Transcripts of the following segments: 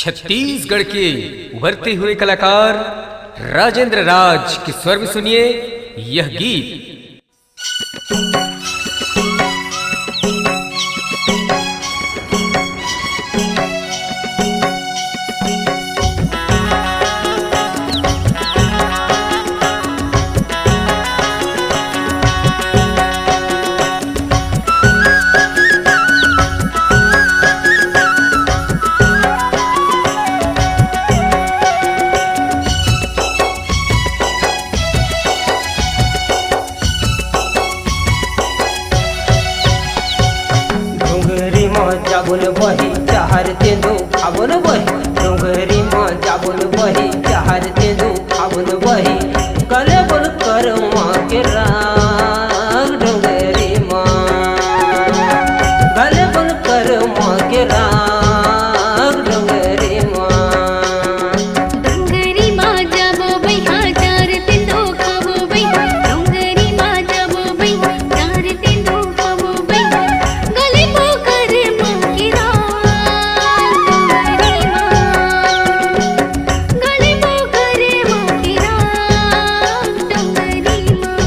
छत्तीसगढ़ के उभरते हुए कलाकार राजेंद्र राज के स्वर में सुनिए यह गीत। जाबुल बही चाहर तेंदू खाबुल बही डोंगरी माँ जाबुल बही चाहर तेंदू खाबुल बही गले बुल कर माँ के राग डोंगरी माँ गले बुल कर माँ के राग डोंगरी माँ डोंगरी माँ जाबो बही चार तेंदू खाबो बही डोंगरी माँ जाबो बही चार तेंदू खाबो बही गले बो कर माँ के राग डोंगरी माँ गले बो कर माँ के राग डोंगरी माँ।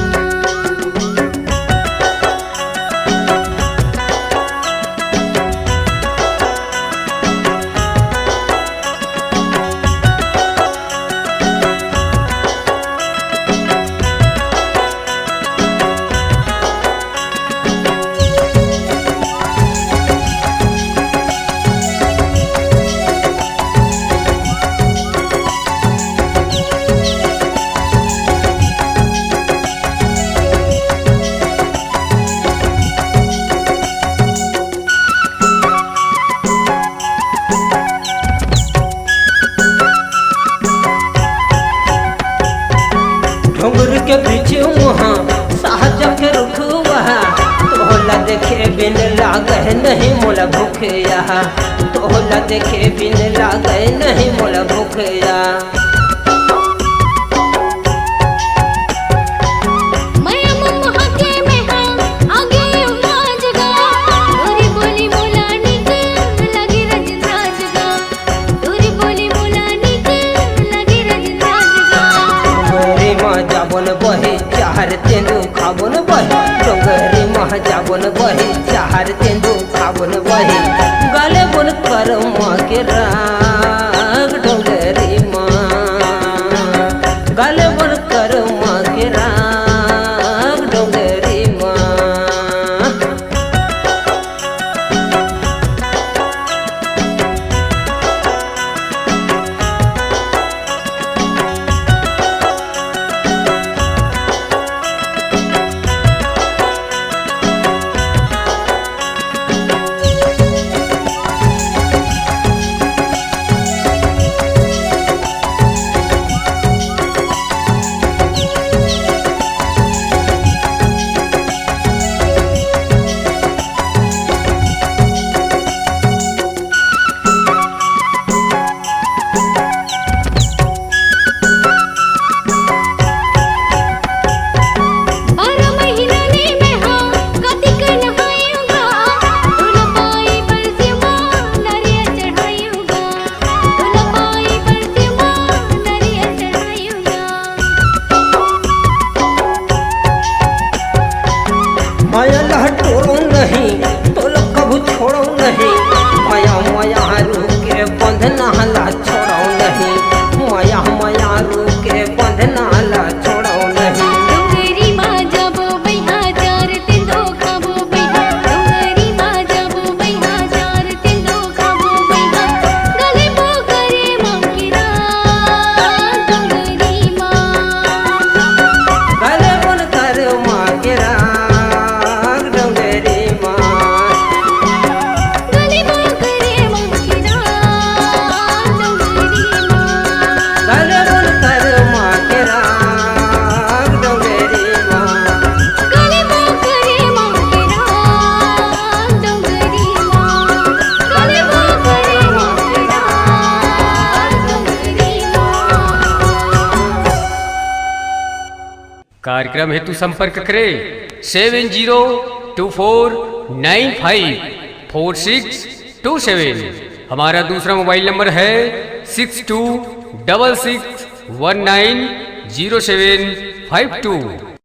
डोंगर के पीछे वहाँ साहज के रुख वहाँ तोहला देखे बिन लागे नहीं मोला भूख यहाँ तोहला देखे बिन लागे नहीं मोला भूख यहाँ माया मम्मा के मेहा आगे उमा जगा तोरी बोली मोला निक लगे रजना जगा तोरी बोली मोला निक लगे रजना जगा। डोंगरी माँ जाबन बही चाहर तेंदू खाबन बही डोंगरी माँ जाबन बही चाहर तेंदू खाबन बही गले बुन कर माँ के राग डोंगरी माँ गले बुन कर माँ के राग डोंगरी माँ। बारह महीना ने मेहा कतिक नहायूंगा तुला पाई बरसिमा नरिया चढ़ायूंगा तुला पाई बरसिमा नरिया चढ़ायूंगा। माया लह टोरो नहीं तो कभू छोड़ो नहीं माया माया रू के बंधना ला छोड़ो नहीं माया माया रू के बंधना ला छोड़ो नहीं। डोंगरी माँ जाबो बही चार तेंदू खाबो बही डोंगरी माँ जाबो बही चार तेंदू खाबो बही गले बो करे माँ के राग डोंगरी माँ गले बुन कर माँ के राग डोंगरी माँ गले बो करे माँ के राग डोंगरी माँ गले बुन कर माँ के राग डोंगरी माँ गले बो करे माँ के राग डोंगरी माँ गले बो करे माँ के राग डोंगरी माँ। कार्यक्रम हेतु संपर्क करें 7024954627 हमारा दूसरा मोबाइल नंबर है 6266190752।